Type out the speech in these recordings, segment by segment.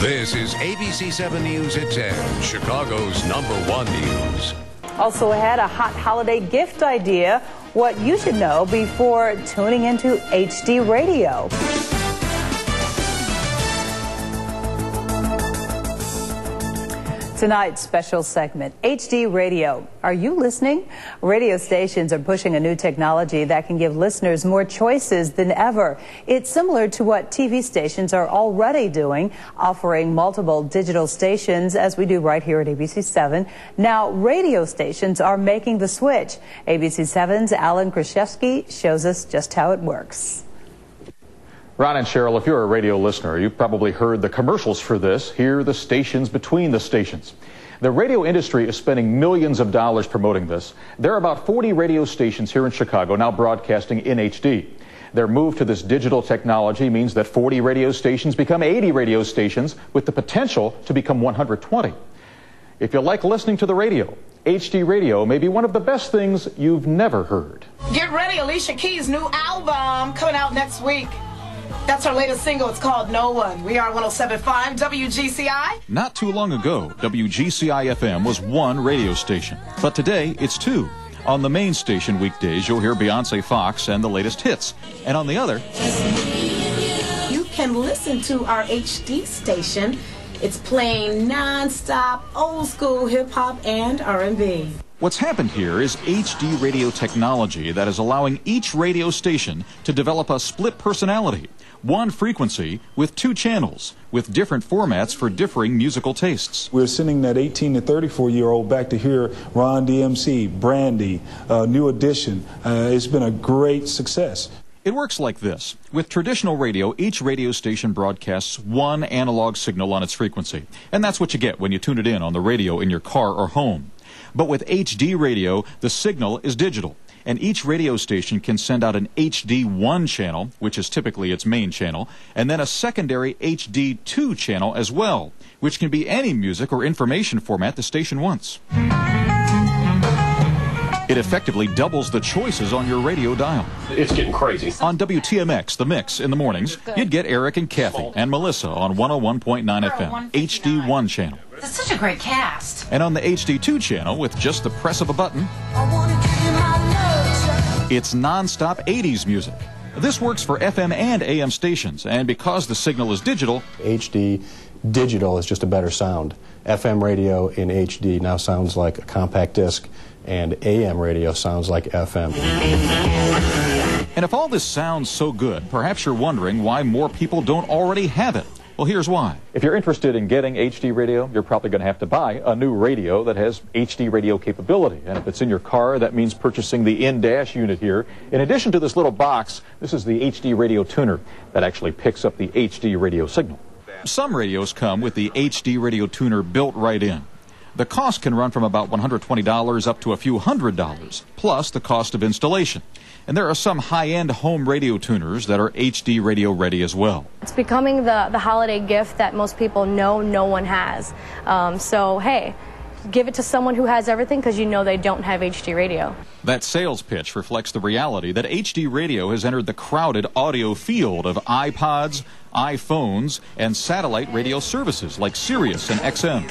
This is ABC 7 News at 10, Chicago's #1 news. Also ahead, a hot holiday gift idea, what you should know before tuning into HD radio. Tonight's special segment, HD radio. Are you listening? Radio stations are pushing a new technology that can give listeners more choices than ever. It's similar to what TV stations are already doing, offering multiple digital stations as we do right here at ABC 7. Now, radio stations are making the switch. ABC 7's Alan Krzyzewski shows us just how it works. Ron and Cheryl, if you're a radio listener, you've probably heard the commercials for this. Hear the stations between the stations. The radio industry is spending millions of dollars promoting this. There are about 40 radio stations here in Chicago now broadcasting in HD. Their move to this digital technology means that 40 radio stations become 80 radio stations with the potential to become 120. If you like listening to the radio, HD radio may be one of the best things you've never heard. Get ready, Alicia Keys' new album coming out next week. That's her latest single. It's called No One. We are 107.5 WGCI. Not too long ago, WGCI-FM was one radio station. But today, it's two. On the main station weekdays, you'll hear Beyonce, Fox, and the latest hits. And on the other, you can listen to our HD station. It's playing non-stop old school hip-hop and R&B. What's happened here is HD radio technology that is allowing each radio station to develop a split personality, one frequency with two channels, with different formats for differing musical tastes. We're sending that 18 to 34-year-old back to hear Ron DMC, Brandy, New Edition. It's been a great success. It works like this. With traditional radio, each radio station broadcasts one analog signal on its frequency. And that's what you get when you tune it in on the radio in your car or home. But with HD radio, the signal is digital. And each radio station can send out an HD1 channel, which is typically its main channel, and then a secondary HD2 channel as well, which can be any music or information format the station wants. It effectively doubles the choices on your radio dial. It's getting crazy. On WTMX, The Mix, in the mornings, you'd get Eric and Kathy and Melissa on 101.9 FM, HD1 channel. That's such a great cast. And on the HD2 channel, with just the press of a button, it's non-stop 80s music. This works for FM and AM stations, and because the signal is digital, HD digital is just a better sound. FM radio in HD now sounds like a compact disc, and AM radio sounds like FM. And if all this sounds so good, perhaps you're wondering why more people don't already have it. Well, here's why. If you're interested in getting HD radio, you're probably going to have to buy a new radio that has HD radio capability. And if it's in your car, that means purchasing the in-dash unit here. In addition to this little box, this is the HD radio tuner that actually picks up the HD radio signal. Some radios come with the HD radio tuner built right in. The cost can run from about $120 up to a few $100s, plus the cost of installation. And there are some high-end home radio tuners that are HD radio ready as well. It's becoming the holiday gift that most people know no one has. So, hey, give it to someone who has everything because you know they don't have HD radio. That sales pitch reflects the reality that HD radio has entered the crowded audio field of iPods, iPhones, and satellite radio services like Sirius and XM.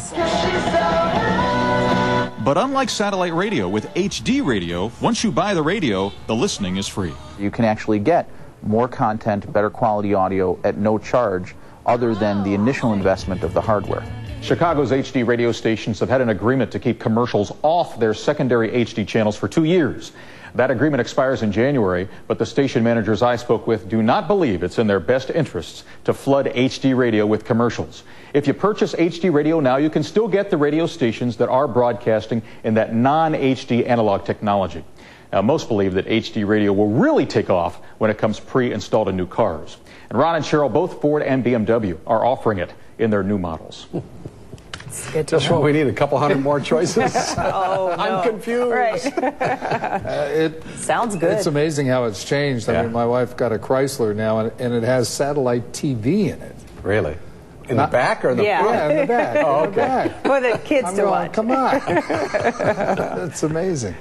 But unlike satellite radio, with HD radio, once you buy the radio, the listening is free. You can actually get more content, better quality audio at no charge other than the initial investment of the hardware. Chicago's HD radio stations have had an agreement to keep commercials off their secondary HD channels for 2 years. That agreement expires in January, but the station managers I spoke with do not believe it's in their best interests to flood HD radio with commercials. If you purchase HD radio now, you can still get the radio stations that are broadcasting in that non-HD analog technology. Now, most believe that HD radio will really take off when it comes pre-installed in new cars. And Ron and Cheryl, both Ford and BMW, are offering it in their new models. Just what we need, a couple hundred more choices. Oh, no. I'm confused. Right. It sounds good. It's amazing how it's changed. I mean, my wife got a Chrysler now, and it has satellite TV in it. Really? In the back or in the front? Yeah, in the back. Oh, okay. In the back. For the kids to watch. Come on. It's amazing.